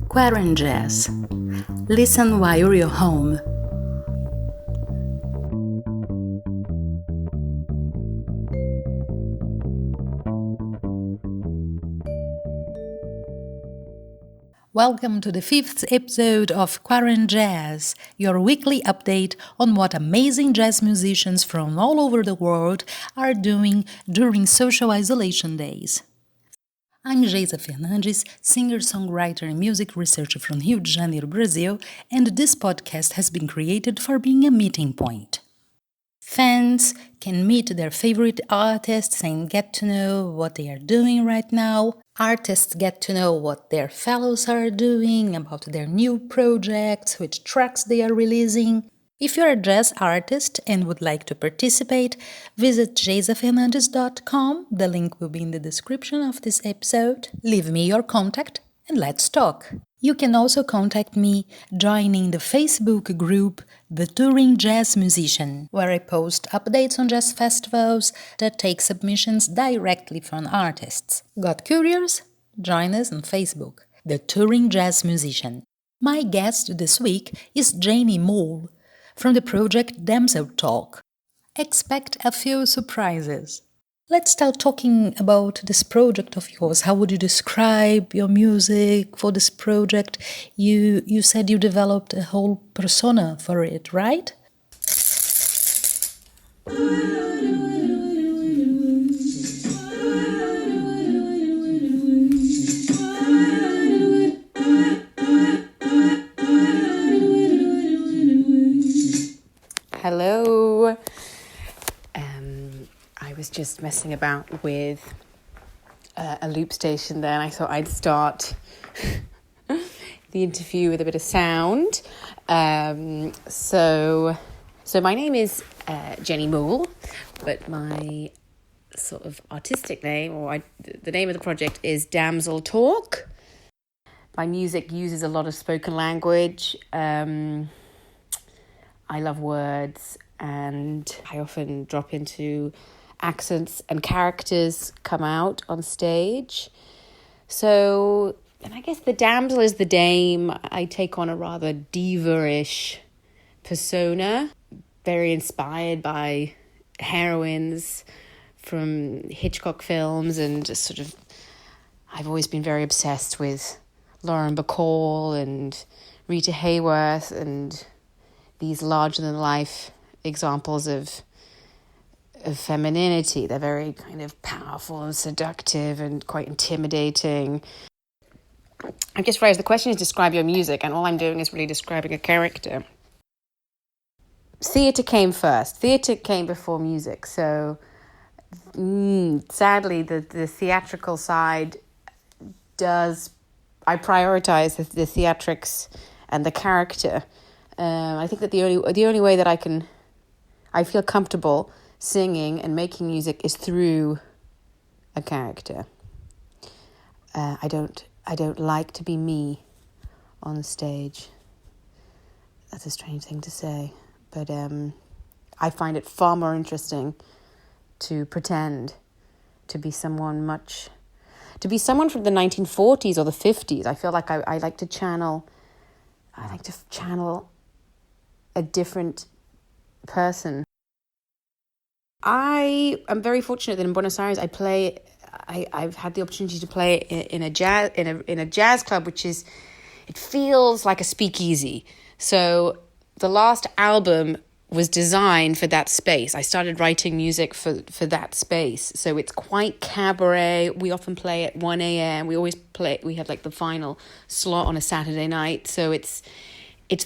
QuaranJazz. Listen while you're home. Welcome to the 5th episode of QuaranJazz, your weekly update on what amazing jazz musicians from all over the world are doing during social isolation days. I'm Geisa Fernandes, singer-songwriter and music researcher from Rio de Janeiro, Brazil, and this podcast has been created for being a meeting point. Fans can meet their favorite artists and get to know what they are doing right now. Artists get to know what their fellows are doing, about their new projects, which tracks they are releasing. If you're a jazz artist and would like to participate, visit geisafernandes.com. The link will be in the description of this episode. Leave me your contact and let's talk. You can also contact me joining the Facebook group The Touring Jazz Musician, where I post updates on jazz festivals that take submissions directly from artists. Got curious? Join us on Facebook, The Touring Jazz Musician. My guest this week is Jenny Moule, from the project Damsel Talk. Expect a few surprises. Let's start talking about this project of yours. How would you describe your music for this project? You said you developed a whole persona for it, right? Hello. I was just messing about with a loop station there, and I thought I'd start the interview with a bit of sound. So my name is Jenny Moule, but my sort of artistic name, the name of the project is Damsel Talk. My music uses a lot of spoken language. I love words, and I often drop into accents and characters come out on stage. So, and I guess the damsel is the dame. I take on a rather diva-ish persona, very inspired by heroines from Hitchcock films, and just sort of, I've always been very obsessed with Lauren Bacall and Rita Hayworth and these larger-than-life examples of femininity. They're very kind of powerful and seductive and quite intimidating. I just phrased the question is describe your music, and all I'm doing is really describing a character. Theatre came first. Theatre came before music. So sadly, the theatrical side I prioritize the theatrics and the character. I think that the only way that I feel comfortable singing and making music is through a character. I don't like to be me on the stage. That's a strange thing to say, but I find it far more interesting to pretend to be someone from the 1940s or the 50s. I feel like I like to channel a different person. I am very fortunate that in Buenos Aires I've had the opportunity to play in a jazz club, it feels like a speakeasy. So the last album was designed for that space. I started writing music for that space. So it's quite cabaret. We often play at 1 a.m. We have like the final slot on a Saturday night. So it's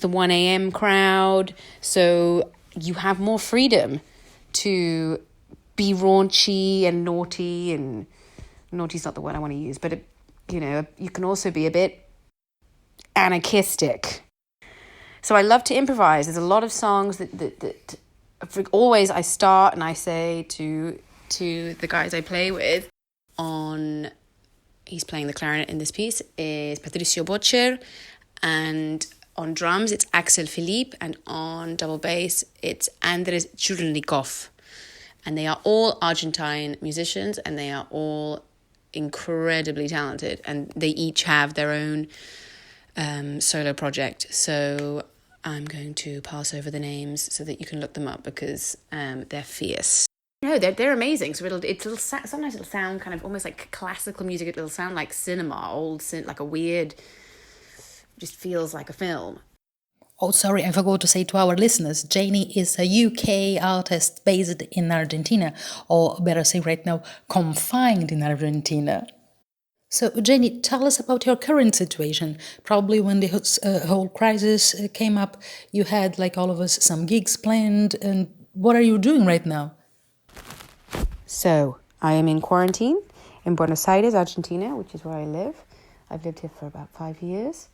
the 1 a.m. crowd. So you have more freedom to be raunchy and naughty, and naughty's not the word I want to use, but you can also be a bit anarchistic. So I love to improvise. There's a lot of songs that always I start and I say to the guys I play with he's playing the clarinet in this piece, is Patricio Bocher, and on drums, it's Axel Philippe, and on double bass, it's Andres Churlikov. And they are all Argentine musicians, and they are all incredibly talented, and they each have their own solo project. So I'm going to pass over the names so that you can look them up, because they're fierce. No, they're amazing. So sometimes it'll sound kind of almost like classical music. It'll sound like cinema, like a weird, just feels like a film. Oh, sorry, I forgot to say to our listeners, Jenny is a UK artist based in Argentina, or better say right now, confined in Argentina. So, Jenny, tell us about your current situation. Probably when the whole crisis came up, you had, like all of us, some gigs planned. And what are you doing right now? So, I am in quarantine in Buenos Aires, Argentina, which is where I live. I've lived here for about 5 years.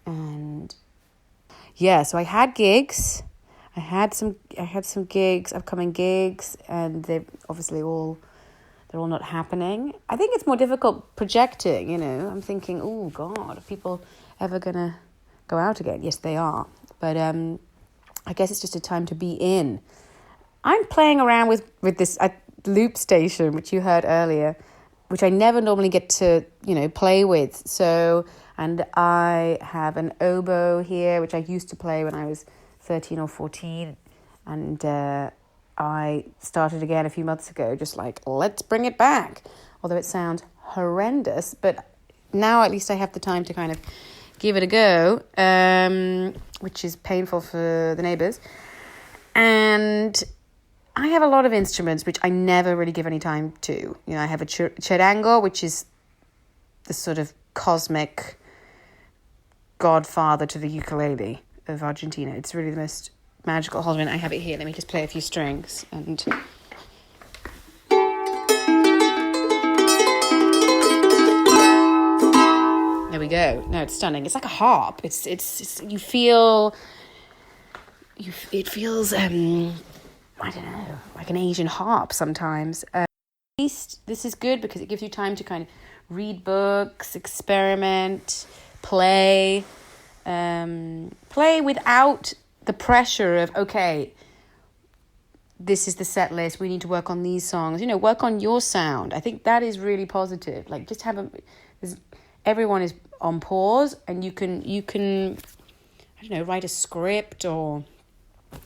And yeah, so I had gigs. I had some gigs, upcoming gigs, and they're all not happening. I think it's more difficult projecting, you know. I'm thinking, oh God, are people ever gonna go out again? Yes, they are. But I guess it's just a time to be in. I'm playing around with this loop station, which you heard earlier, which I never normally get to, play with. So, and I have an oboe here, which I used to play when I was 13 or 14. And I started again a few months ago, just like, let's bring it back. Although it sounds horrendous, but now at least I have the time to kind of give it a go, which is painful for the neighbours. And I have a lot of instruments, which I never really give any time to. I have a charango, which is the sort of cosmic godfather to the ukulele of Argentina. It's really the most magical. Hold on, I have it here. Let me just play a few strings. And there we go. No, it's stunning. It's like a harp. It's you feel. It feels I don't know, like an Asian harp sometimes. At least this is good because it gives you time to kind of read books, experiment, play without the pressure of, okay, this is the set list, we need to work on these songs. Work on your sound. I think that is really positive. Like, just everyone is on pause, and you can I don't know, write a script or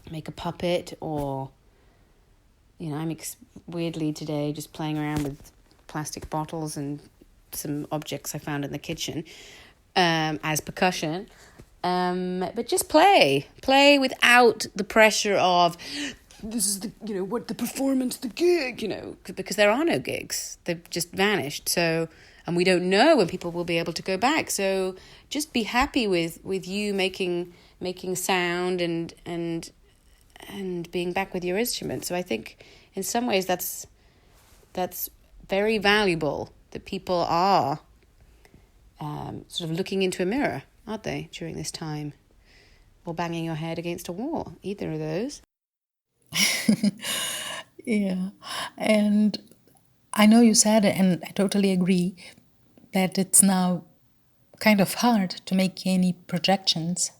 make a puppet, or I'm weirdly today just playing around with plastic bottles and some objects I found in the kitchen as percussion. But just play without the pressure of, this is the performance, the gig, because there are no gigs. They've just vanished. So, and we don't know when people will be able to go back. So just be happy with you making sound and being back with your instrument. So I think in some ways that's very valuable, that people are sort of looking into a mirror, aren't they, during this time? Or banging your head against a wall, either of those. Yeah, and I know you said it, and I totally agree, that it's now kind of hard to make any projections.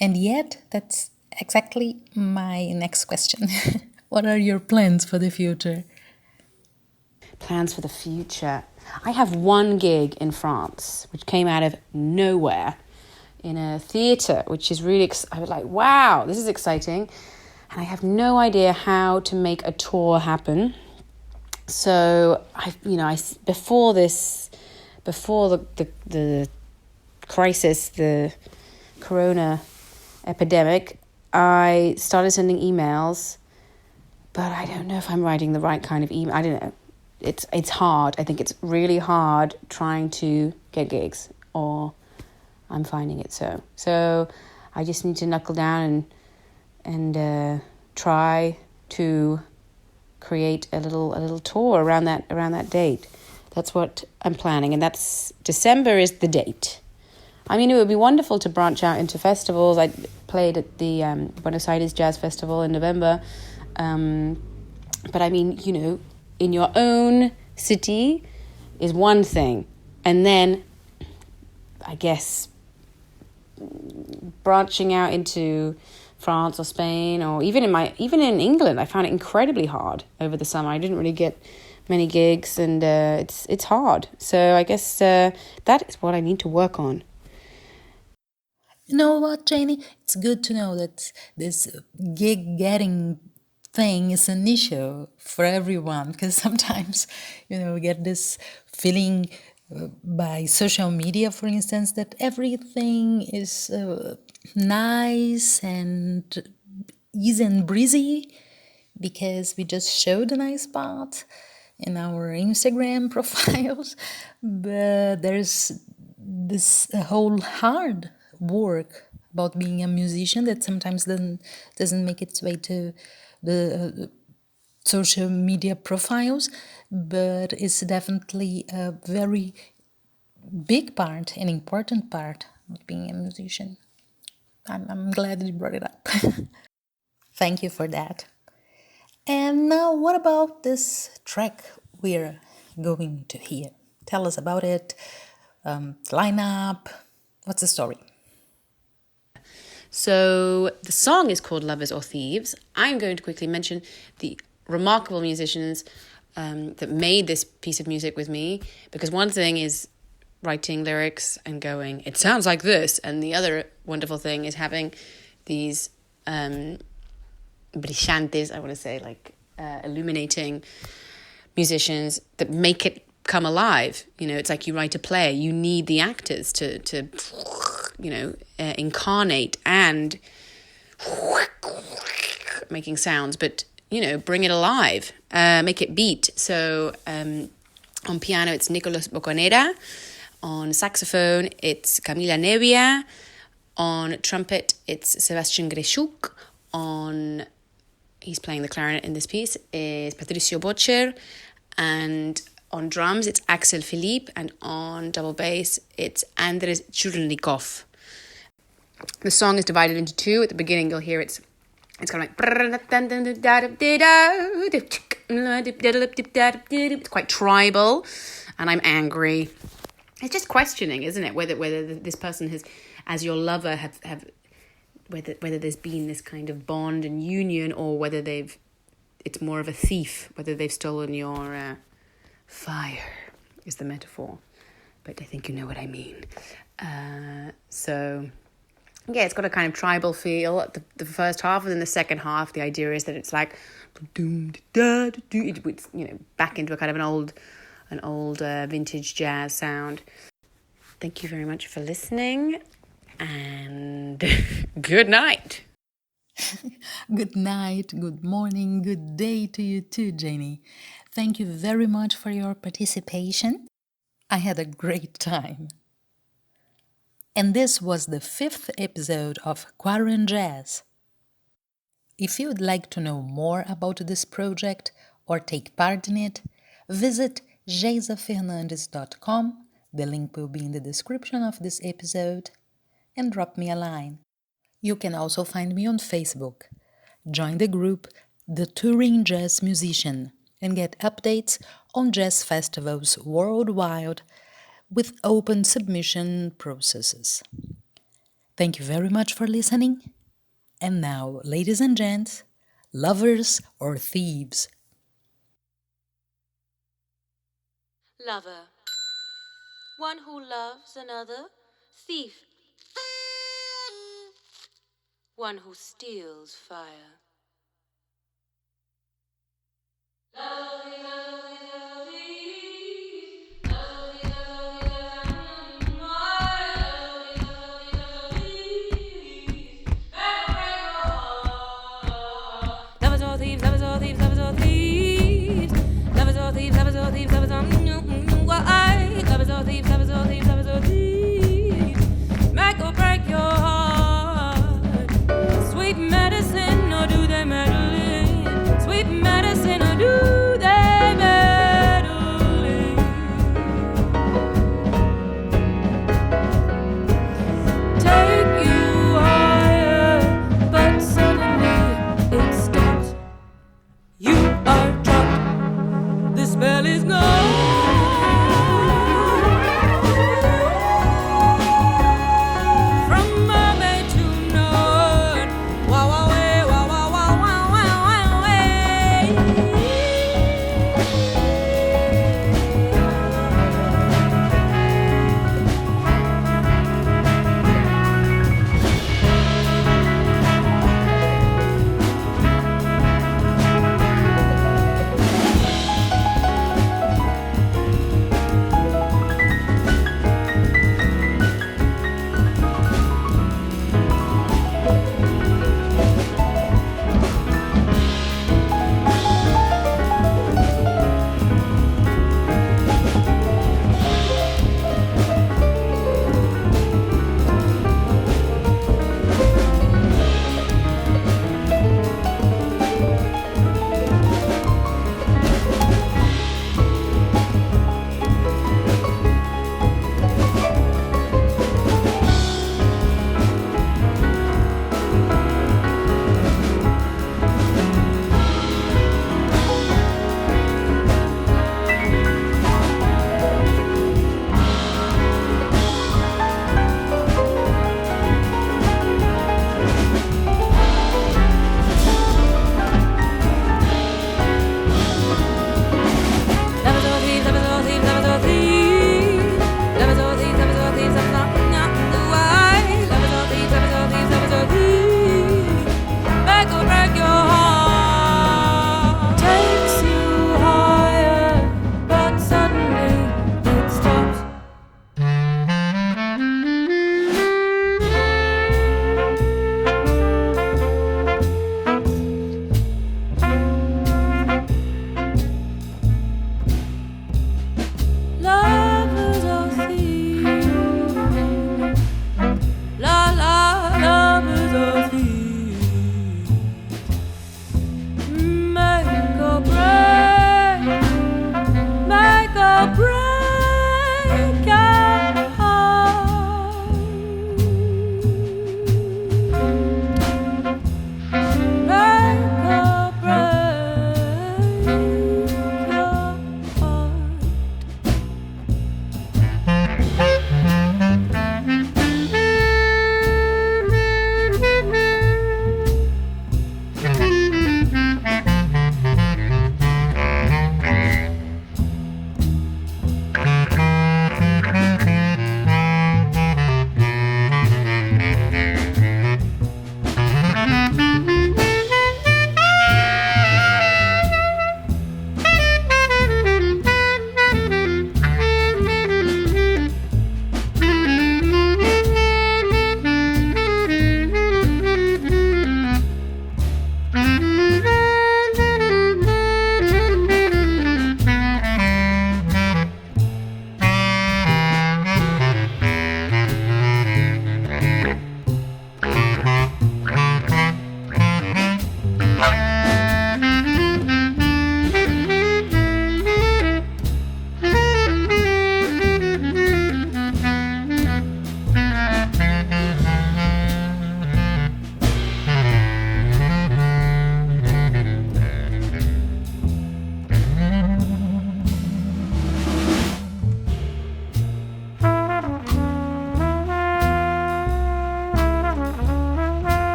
And yet, that's exactly my next question. What are your plans for the future? Plans for the future. I have one gig in France, which came out of nowhere, in a theatre, which is really, I was like, wow, this is exciting. And I have no idea how to make a tour happen. So before the crisis, the corona epidemic, I started sending emails, but I don't know if I'm writing the right kind of email. I don't know. It's hard. I think it's really hard trying to get gigs, or I'm finding it so. So I just need to knuckle down and try to create a little tour around that date. That's what I'm planning, and that's December is the date. I mean, it would be wonderful to branch out into festivals. I played at the Buenos Aires Jazz Festival in November. But I mean, in your own city is one thing. And then, I guess, branching out into France or Spain, or even in England, I found it incredibly hard over the summer. I didn't really get many gigs, and it's hard. So I guess that is what I need to work on. You know what, Jenny? It's good to know that this gig getting thing is an issue for everyone, because sometimes, we get this feeling by social media, for instance, that everything is nice and easy and breezy because we just showed a nice part in our Instagram profiles, but there's this whole hard work about being a musician that sometimes doesn't make its way to the social media profiles, but it's definitely a very big part, an important part of being a musician. I'm glad you brought it up. Thank you for that. And now, what about this track we're going to hear? Tell us about it. Lineup. What's the story? So the song is called Lovers or Thieves. I'm going to quickly mention the remarkable musicians that made this piece of music with me, because one thing is writing lyrics and going, it sounds like this, and the other wonderful thing is having these brillantes, I want to say, like illuminating musicians that make it come alive. It's like you write a play, you need the actors to incarnate and making sounds, but bring it alive, make it beat. So on piano it's Nicolas Bocanera, on saxophone it's Camila Nevia, on trumpet it's Sebastian Greshuk, he's playing the clarinet in this piece, is Patricio Bocher, and on drums it's Axel Philippe, and on double bass it's Andres Churnikov. The song is divided into two. At the beginning you'll hear it's kind of like, it's quite tribal, and I'm angry. It's just questioning, isn't it, whether this person has, as your lover, have whether there's been this kind of bond and union, or whether it's more of a thief, whether they've stolen your fire is the metaphor, but I think you know what I mean. So yeah, it's got a kind of tribal feel at the first half, and then the second half, the idea is that it's like, it's, back into a kind of an old vintage jazz sound. Thank you very much for listening, and good night. Good night, good morning, good day to you too, Jenny. Thank you very much for your participation. I had a great time. And this was the 5th episode of QuaranJazz. If you would like to know more about this project or take part in it, visit geisafernandes.com. The link will be in the description of this episode, and drop me a line. You can also find me on Facebook. Join the group The Touring Jazz Musician and get updates on jazz festivals worldwide with open submission processes. Thank you very much for listening. And now, ladies and gents, lovers or thieves? Lover, one who loves another. Thief, one who steals fire. Lovers or thieves, lovers or thieves, lovers or thieves. Lovers or thieves, lovers or thieves, lovers or why? Lovers or thieves, lovers or thieves, lovers or thieves. Make or break your heart. Sweet medicine, or do they meddle in? Sweet medicine, or do they meddle in? Take you higher, but suddenly it stops. You are trapped. The spell is gone. From mermaid to nerd. Wow, wow.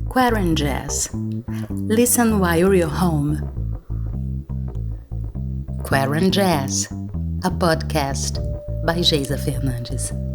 QuaranJazz. Listen while you're home. QuaranJazz, a podcast by Geisa Fernandes.